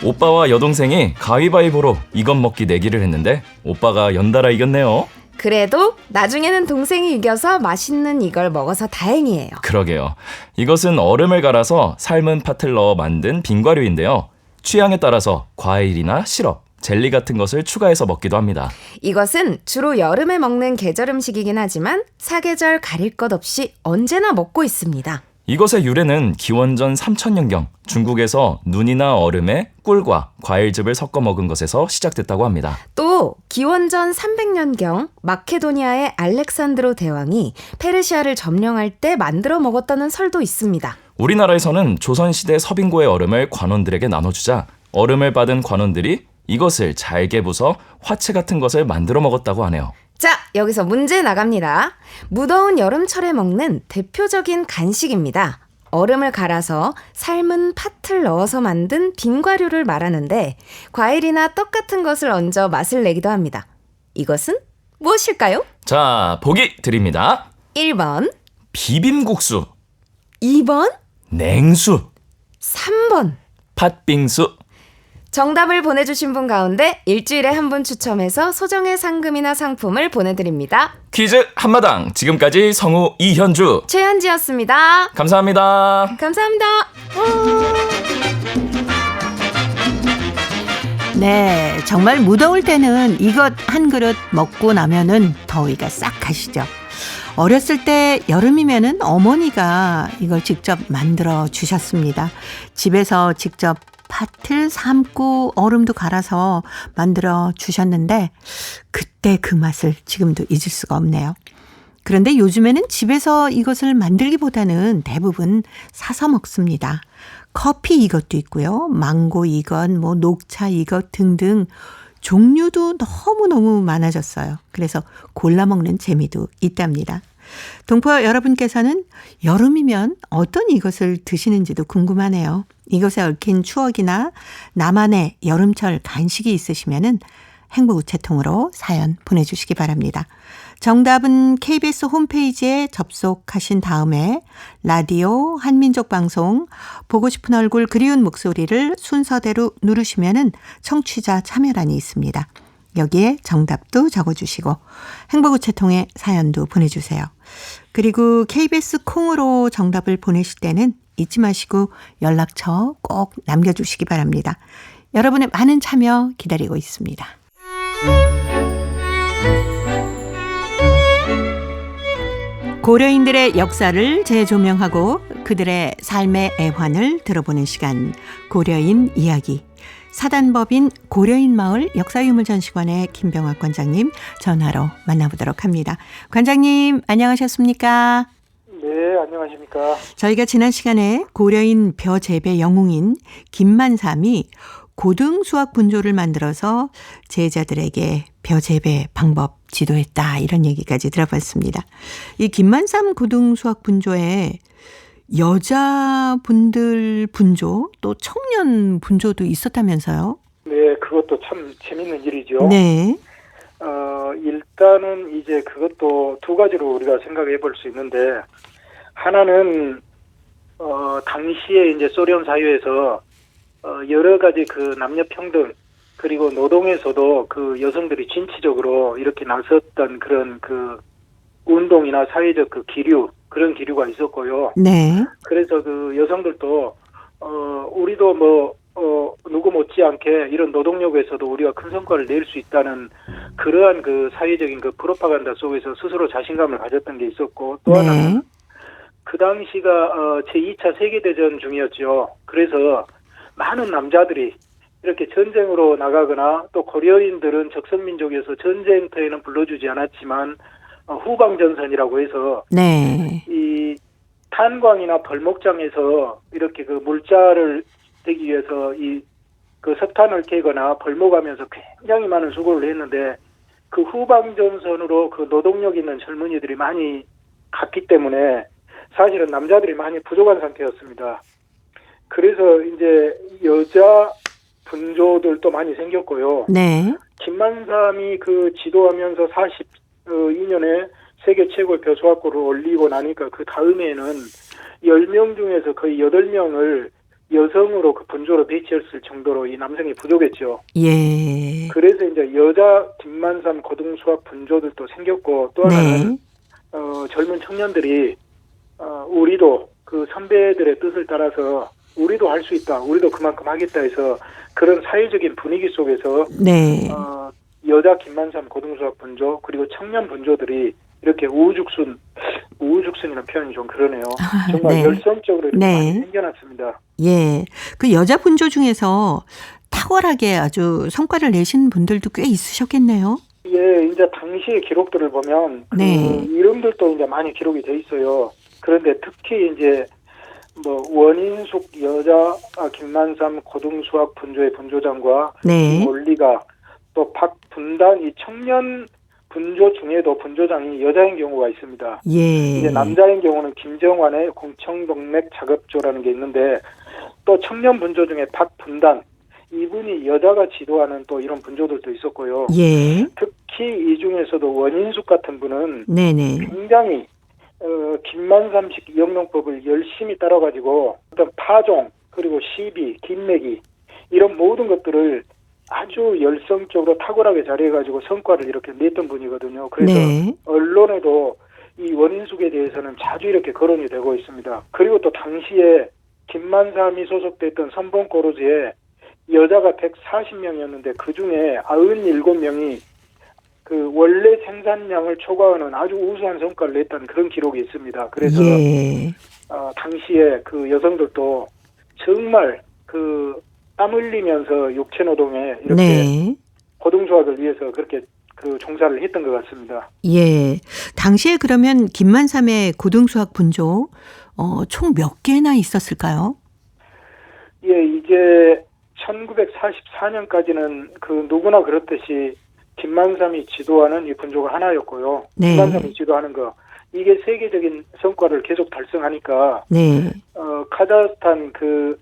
오빠와 여동생이 가위바위보로 이것 먹기 내기를 했는데 오빠가 연달아 이겼네요. 그래도 나중에는 동생이 이겨서 맛있는 이걸 먹어서 다행이에요. 그러게요. 이것은 얼음을 갈아서 삶은 팥을 넣어 만든 빙과류인데요. 취향에 따라서 과일이나 시럽, 젤리 같은 것을 추가해서 먹기도 합니다. 이것은 주로 여름에 먹는 계절 음식이긴 하지만 사계절 가릴 것 없이 언제나 먹고 있습니다. 이것의 유래는 기원전 3000년경 중국에서 눈이나 얼음에 꿀과 과일즙을 섞어 먹은 것에서 시작됐다고 합니다. 또 기원전 300년경 마케도니아의 알렉산드로 대왕이 페르시아를 점령할 때 만들어 먹었다는 설도 있습니다. 우리나라에서는 조선시대 서빙고의 얼음을 관원들에게 나눠주자 얼음을 받은 관원들이 이것을 잘게 부숴 화채 같은 것을 만들어 먹었다고 하네요. 자, 여기서 문제 나갑니다. 무더운 여름철에 먹는 대표적인 간식입니다. 얼음을 갈아서 삶은 팥을 넣어서 만든 빙과류를 말하는데 과일이나 떡 같은 것을 얹어 맛을 내기도 합니다. 이것은 무엇일까요? 자, 보기 드립니다. 1번, 비빔국수, 2번, 냉수, 3번. 팥빙수. 정답을 보내주신 분 가운데 일주일에 한 분 추첨해서 소정의 상금이나 상품을 보내드립니다. 퀴즈 한마당 지금까지 성우 이현주 최현지였습니다. 감사합니다. 감사합니다. 네, 정말 무더울 때는 이것 한 그릇 먹고 나면은 더위가 싹 가시죠. 어렸을 때 여름이면은 어머니가 이걸 직접 만들어 주셨습니다. 집에서 직접 팥을 삶고 얼음도 갈아서 만들어 주셨는데 그때 그 맛을 지금도 잊을 수가 없네요. 그런데 요즘에는 집에서 이것을 만들기보다는 대부분 사서 먹습니다. 커피 이것도 있고요. 망고 이것, 녹차 이것 등등 종류도 너무너무 많아졌어요. 그래서 골라 먹는 재미도 있답니다. 동포 여러분께서는 여름이면 어떤 이것을 드시는지도 궁금하네요. 이것에 얽힌 추억이나 나만의 여름철 간식이 있으시면은 행복우체통으로 사연 보내주시기 바랍니다. 정답은 KBS 홈페이지에 접속하신 다음에 라디오 한민족 방송 보고 싶은 얼굴 그리운 목소리를 순서대로 누르시면은 청취자 참여란이 있습니다. 여기에 정답도 적어주시고 행복우체통에 사연도 보내주세요. 그리고 KBS 콩으로 정답을 보내실 때는 잊지 마시고 연락처 꼭 남겨주시기 바랍니다. 여러분의 많은 참여 기다리고 있습니다. 고려인들의 역사를 재조명하고 그들의 삶의 애환을 들어보는 시간, 고려인 이야기. 사단법인 고려인마을 역사유물전시관의 김병학 관장님 전화로 만나보도록 합니다. 관장님 안녕하셨습니까? 네, 안녕하십니까? 저희가 지난 시간에 고려인 벼재배 영웅인 김만삼이 고등수학 분조를 만들어서 제자들에게 벼재배 방법 지도했다 이런 얘기까지 들어봤습니다. 이 김만삼 고등수학 분조에 여자분들 분조 또 청년 분조도 있었다면서요? 네, 그것도 참 재밌는 일이죠. 네. 일단은 이제 그것도 두 가지로 우리가 생각해 볼 수 있는데 하나는 당시에 이제 소련 사회에서 여러 가지 그 남녀 평등 그리고 노동에서도 그 여성들이 진취적으로 이렇게 나섰던 그런 그 운동이나 사회적 그 기류 그런 기류가 있었고요. 네. 그래서 그 여성들도 우리도 누구 못지않게 이런 노동력에서도 우리가 큰 성과를 낼 수 있다는 그러한 그 사회적인 그 프로파간다 속에서 스스로 자신감을 가졌던 게 있었고 또 하나는 그 당시가 제2차 세계대전 중이었죠. 그래서 많은 남자들이 이렇게 전쟁으로 나가거나 또 고려인들은 적성민족에서 전쟁터에는 불러주지 않았지만 후방전선이라고 해서 이 탄광이나 벌목장에서 이렇게 그 물자를 되기 위해서 이 그 석탄을 캐거나 벌목하면서 굉장히 많은 수고를 했는데 그 후방전선으로 그 노동력 있는 젊은이들이 많이 갔기 때문에 사실은 남자들이 많이 부족한 상태였습니다. 그래서 이제 여자 분조들도 많이 생겼고요. 네. 김만삼이 그 지도하면서 42년에 세계 최고의 벼수학고를 올리고 나니까 그 다음에는 10명 중에서 거의 8명을 여성으로 그 분조로 배치했을 정도로 이 남성이 부족했죠. 예. 그래서 이제 여자 김만삼 고등수학 분조들도 생겼고 또 하나는 젊은 청년들이 우리도 그 선배들의 뜻을 따라서 우리도 할 수 있다, 우리도 그만큼 하겠다 해서 그런 사회적인 분위기 속에서 네. 여자 김만삼 고등수학 분조 그리고 청년 분조들이 이렇게 우후죽순이라는 표현이 좀 그러네요. 정말 네. 열성적으로 이렇게 네. 많이 생겨났습니다. 예. 그 여자 분조 중에서 탁월하게 아주 성과를 내신 분들도 꽤 있으셨겠네요. 예, 이제 당시의 기록들을 보면 그 네. 이름들도 이제 많이 기록이 돼 있어요. 그런데 특히 이제 뭐 원인숙 여자 김만삼 고등수학 분조의 분조장과 네. 올리가 또 박분단 이 청년 분조 중에도 분조장이 여자인 경우가 있습니다. 예. 이제 남자인 경우는 김정환의 공청동맥 작업조라는 게 있는데 또 청년 분조 중에 박분단 이분이 여자가 지도하는 또 이런 분조들도 있었고요. 예. 특히 이 중에서도 원인숙 같은 분은 네네. 굉장히 김만삼식 영농법을 열심히 따라가지고 어떤 파종 그리고 시비, 김매기 이런 모든 것들을 아주 열성적으로 탁월하게 잘해가지고 성과를 이렇게 냈던 분이거든요. 그래서 네. 언론에도 이 원인숙에 대해서는 자주 이렇게 거론이 되고 있습니다. 그리고 또 당시에 김만삼이 소속됐던 선봉고로즈에 여자가 140명이었는데 그중에 97명이 그 원래 생산량을 초과하는 아주 우수한 성과를 냈다는 그런 기록이 있습니다. 그래서 예. 당시에 그 여성들도 정말 그 땀 흘리면서 육체 노동에 이렇게 네. 고등수학을 위해서 그렇게 그 종사를 했던 것 같습니다. 예. 당시에 그러면 김만삼의 고등수학 분조 총 몇 개나 있었을까요? 예, 이제 1944년까지는 그 누구나 그렇듯이 김만삼이 지도하는 이 분조가 하나였고요. 네. 김만삼이 지도하는 거 이게 세계적인 성과를 계속 달성하니까 네. 카자흐스탄 그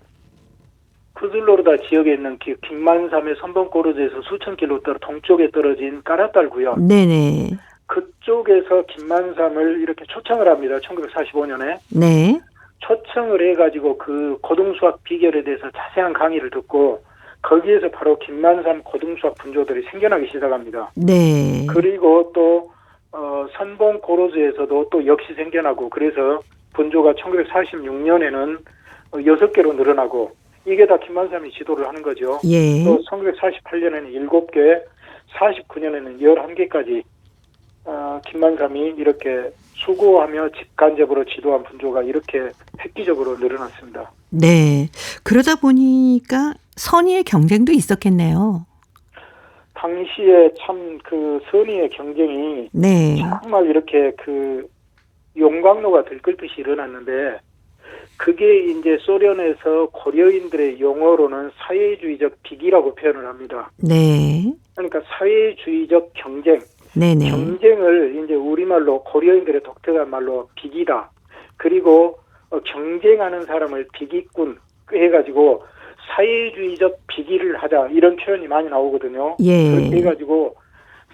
쿠즐로르다 지역에 있는 김만삼의 선봉고르즈에서 수천 킬로미터 동쪽에 떨어진 까라탈 구역 네네. 그쪽에서 김만삼을 이렇게 초청을 합니다. 1945년에. 네. 초청을 해가지고 그 고등수학 비결에 대해서 자세한 강의를 듣고 거기에서 바로 김만삼 고등수학 분조들이 생겨나기 시작합니다. 네. 그리고 또 선봉고로즈에서도 또 역시 생겨나고 그래서 분조가 1946년에는 6개로 늘어나고 이게 다 김만삼이 지도를 하는 거죠. 예. 또 1948년에는 7개, 49년에는 11개까지 김만삼이 이렇게 수고하며 직간접으로 지도한 분조가 이렇게 획기적으로 늘어났습니다. 네. 그러다 보니까 선의의 경쟁도 있었겠네요. 당시에 참 그 선의의 경쟁이 네. 정말 이렇게 그 용광로가 들끓듯이 일어났는데 그게 이제 소련에서 고려인들의 용어로는 사회주의적 비기라고 표현을 합니다. 네. 그러니까 사회주의적 경쟁. 네네. 경쟁을 이제 우리말로 고려인들의 독특한 말로 비기다. 그리고 경쟁하는 사람을 비기꾼 해가지고 사회주의적 비기를 하자 이런 표현이 많이 나오거든요. 예. 그렇게 해가지고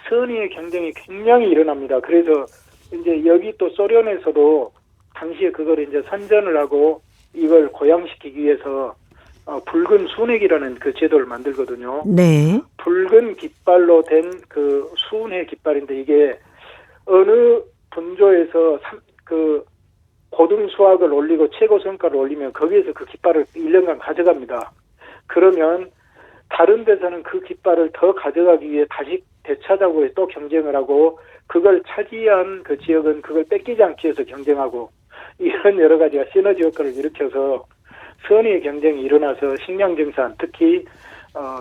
선의의 경쟁이 굉장히 일어납니다. 그래서 이제 여기 또 소련에서도 당시에 그걸 이제 선전을 하고 이걸 고양시키기 위해서 붉은 순회기라는 그 제도를 만들거든요. 네. 붉은 깃발로 된 그 수은회 깃발인데 이게 어느 분조에서 그 고등 수학을 올리고 최고 성과를 올리면 거기에서 그 깃발을 1년간 가져갑니다. 그러면 다른 데서는 그 깃발을 더 가져가기 위해 다시 되찾아고 또 경쟁을 하고 그걸 차지한 그 지역은 그걸 뺏기지 않기 위해서 경쟁하고 이런 여러 가지가 시너지 효과를 일으켜서 선의의 경쟁이 일어나서 식량생산 특히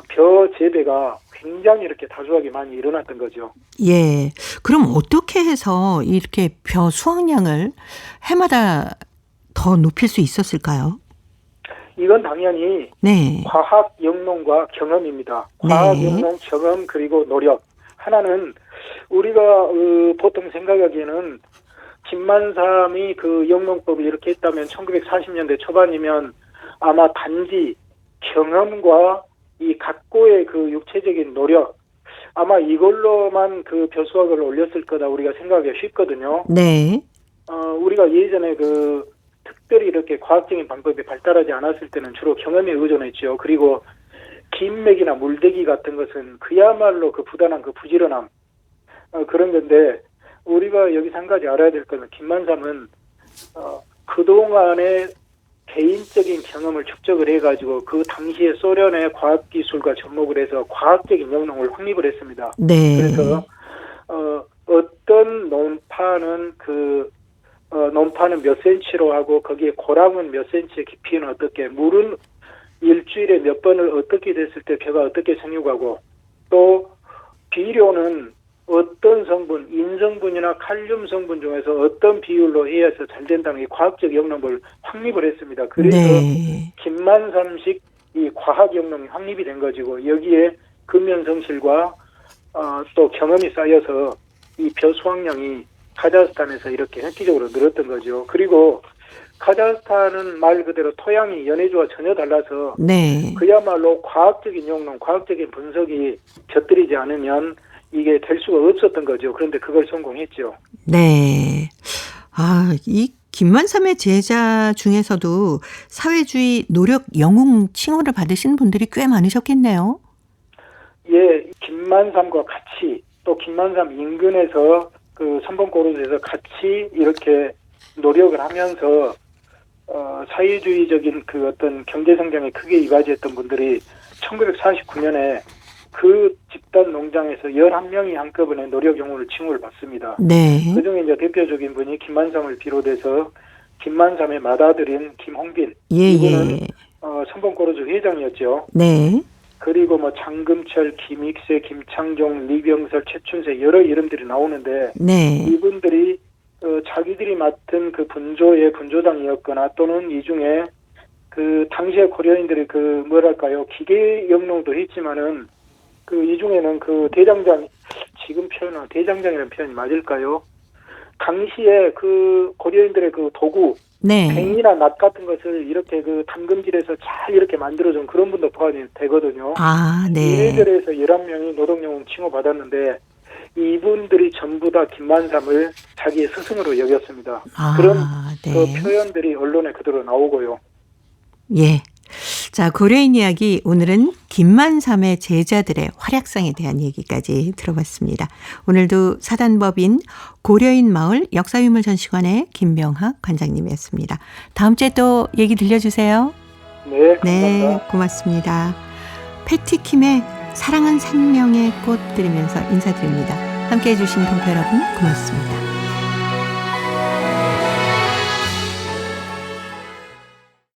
벼 재배가 굉장히 이렇게 다수하게 많이 일어났던 거죠. 예. 그럼 어떻게 해서 이렇게 벼 수확량을 해마다 더 높일 수 있었을까요? 이건 당연히 네. 과학 영농과 경험입니다. 과학 영농 경험 그리고 노력. 하나는 우리가 보통 생각하기에는 김만삼이 그 영농법을 이렇게 했다면 1940년대 초반이면 아마 단지 경험과 이 각고의 그 육체적인 노력 아마 이걸로만 그 벼수학을 올렸을 거다 우리가 생각하기가 쉽거든요. 네. 우리가 예전에 그 특별히 이렇게 과학적인 방법이 발달하지 않았을 때는 주로 경험에 의존했죠. 그리고 긴맥이나 물대기 같은 것은 그야말로 그 부단한 그 부지런함 그런 건데 우리가 여기서 한 가지 알아야 될 것은 김만삼은 그동안의 개인적인 경험을 축적을 해가지고 그 당시에 소련의 과학기술과 접목을 해서 과학적인 영농을 확립을 했습니다. 네. 그래서 어떤 논파는 논파는 몇 센치로 하고 거기에 고랑은 몇 센치의 깊이는 어떻게 물은 일주일에 몇 번을 어떻게 됐을 때 벼가 어떻게 생육하고 또 비료는 어떤 성분, 인성분이나 칼륨 성분 중에서 어떤 비율로 해서 잘 된다는 이 과학적 영농을 확립을 했습니다. 그래서 네. 김만삼식 이 과학 영농이 확립이 된 것이고 여기에 근면성실과 또 경험이 쌓여서 이 벼 수확량이 카자흐스탄에서 이렇게 획기적으로 늘었던 거죠. 그리고 카자흐스탄은 말 그대로 토양이 연해주와 전혀 달라서 네. 그야말로 과학적인 영농, 과학적인 분석이 곁들이지 않으면 이게 될 수가 없었던 거죠. 그런데 그걸 성공했죠. 네. 이 김만삼의 제자 중에서도 사회주의 노력 영웅 칭호를 받으신 분들이 꽤 많으셨겠네요. 예, 김만삼과 같이 또 김만삼 인근에서 그 삼봉고르에서 같이 이렇게 노력을 하면서 사회주의적인 그 어떤 경제 성장에 크게 이바지했던 분들이 1949년에 그 집단 농장에서 11명이 한꺼번에 노력 영웅을 칭호를 받습니다. 네. 그중에 이제 대표적인 분이 김만삼을 비롯해서 김만삼의 맏아들인 김홍빈. 예, 이분은 예. 삼봉고르 회장이었죠. 네. 그리고 뭐 장금철, 김익세, 김창종, 리병설, 최춘세 여러 이름들이 나오는데 네. 이분들이 자기들이 맡은 그 분조의 분조장이었거나 또는 이 중에 그 당시에 고려인들이 그 뭐랄까요 기계 영농도 했지만은 그 이 중에는 그 대장장 지금 표현은 대장장이라는 표현이 맞을까요? 당시에 그 고려인들의 그 도구 네. 뱅이나 낫 같은 것을 이렇게 그 담금질해서 잘 이렇게 만들어준 그런 분도 포함이 되거든요. 네. 이래저래서 11명이 노동영웅 칭호받았는데 이분들이 전부 다 김만삼을 자기의 스승으로 여겼습니다. 그런 네. 그 표현들이 언론에 그대로 나오고요. 예. 자, 고려인 이야기 오늘은 김만삼의 제자들의 활약상에 대한 얘기까지 들어봤습니다. 오늘도 사단법인 고려인 마을 역사유물 전시관의 김병학 관장님이었습니다. 다음 주에 또 얘기 들려주세요. 네, 감사합니다. 네, 고맙습니다. 패티킴의 사랑은 생명의 꽃 들으면서 인사드립니다. 함께해 주신 동포 여러분 고맙습니다.